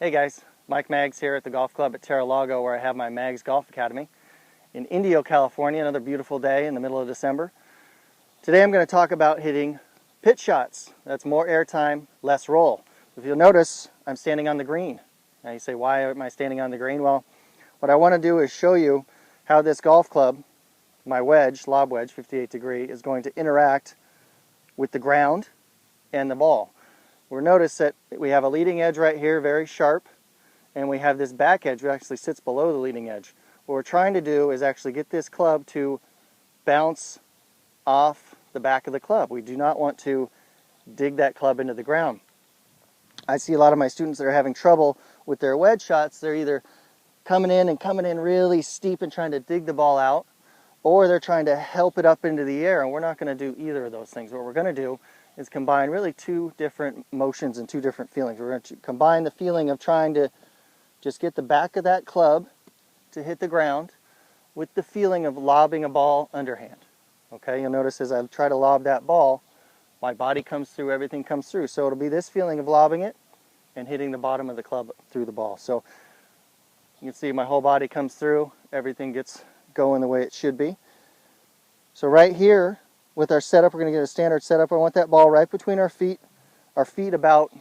Hey guys, Mike Maggs here at the golf club at Terra-Lago, where I have my Maggs Golf Academy in Indio, California. Another beautiful day in the middle of December. Today I'm going to talk about hitting pitch shots. That's more airtime, less roll. If you'll notice, I'm standing on the green. Now you say, why am I standing on the green? Well, what I want to do is show you how this golf club, my wedge, lob wedge, 58 degree, is going to interact with the ground and the ball. We'll notice that we have a leading edge right here, very sharp, and we have this back edge that actually sits below the leading edge. What we're trying to do is actually get this club to bounce off the back of the club. We do not want to dig that club into the ground. I see a lot of my students that are having trouble with their wedge shots. They're either coming in really steep and trying to dig the ball out, or they're trying to help it up into the air, and we're not going to do either of those things. What we're going to do is combine really two different motions and two different feelings. We're going to combine the feeling of trying to just get the back of that club to hit the ground with the feeling of lobbing a ball underhand. Okay, you'll notice as I try to lob that ball, my body comes through, everything comes through. So it'll be this feeling of lobbing it and hitting the bottom of the club through the ball. So you can see my whole body comes through, everything gets going the way it should be. So right here, with our setup, we're going to get a standard setup. I want that ball right between our feet about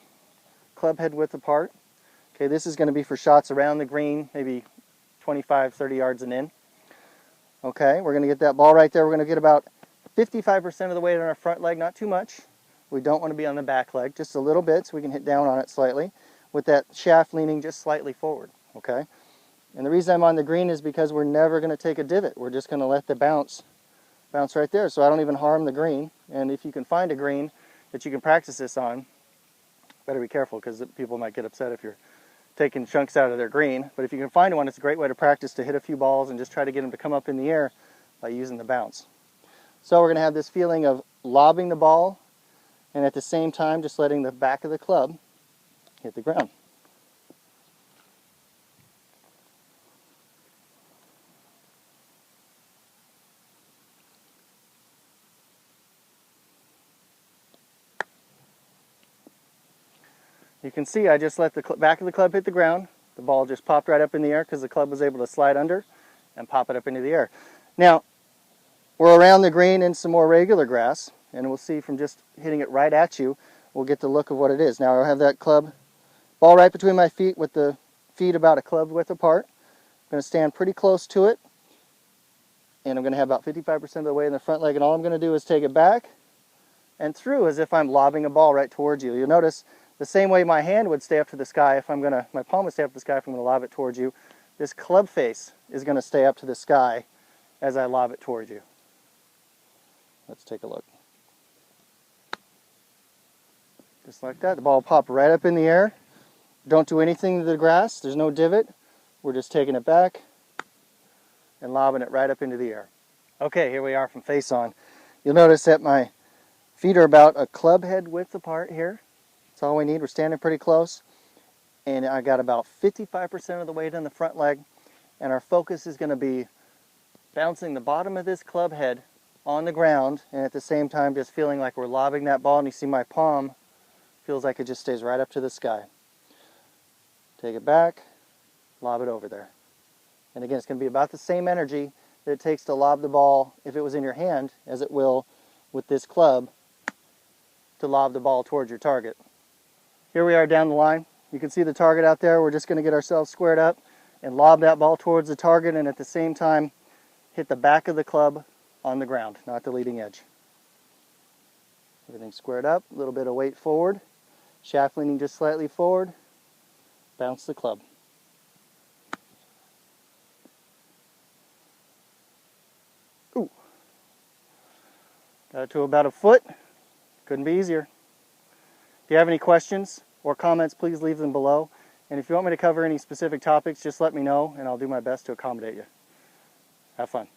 club head width apart. Okay, this is going to be for shots around the green, maybe 25, 30 yards and in. Okay, we're going to get that ball right there. We're going to get about 55% of the weight on our front leg, not too much. We don't want to be on the back leg, just a little bit so we can hit down on it slightly with that shaft leaning just slightly forward. Okay, and the reason I'm on the green is because we're never going to take a divot. We're just going to let the bounce right there, so I don't even harm the green. And if you can find a green that you can practice this on, better be careful because people might get upset if you're taking chunks out of their green. But if you can find one, it's a great way to practice to hit a few balls and just try to get them to come up in the air by using the bounce. So we're going to have this feeling of lobbing the ball and at the same time just letting the back of the club hit the ground. You can see I just let the back of the club hit the ground. The ball just popped right up in the air because the club was able to slide under and pop it up into the air. Now, we're around the green in some more regular grass, and we'll see from just hitting it right at you, we'll get the look of what it is. Now I'll have that ball right between my feet with the feet about a club width apart. I'm going to stand pretty close to it, and I'm going to have about 55% of the way in the front leg, and all I'm going to do is take it back and through as if I'm lobbing a ball right towards you. You'll notice the same way my hand would stay up to the sky my palm would stay up to the sky if I'm going to lob it towards you, this club face is going to stay up to the sky as I lob it towards you. Let's take a look. Just like that. The ball will pop right up in the air. Don't do anything to the grass. There's no divot. We're just taking it back and lobbing it right up into the air. Okay, here we are from face on. You'll notice that my feet are about a club head width apart here. That's all we need. We're standing pretty close. And I got about 55% of the weight on the front leg. And our focus is going to be bouncing the bottom of this club head on the ground, and at the same time just feeling like we're lobbing that ball. And you see my palm feels like it just stays right up to the sky. Take it back, lob it over there. And again, it's going to be about the same energy that it takes to lob the ball if it was in your hand as it will with this club to lob the ball towards your target. Here we are down the line. You can see the target out there. We're just going to get ourselves squared up and lob that ball towards the target, and at the same time hit the back of the club on the ground, not the leading edge. Everything squared up, a little bit of weight forward, shaft leaning just slightly forward, bounce the club. Ooh. Got it to about a foot. Couldn't be easier. If you have any questions or comments, please leave them below. And if you want me to cover any specific topics, just let me know and I'll do my best to accommodate you. Have fun.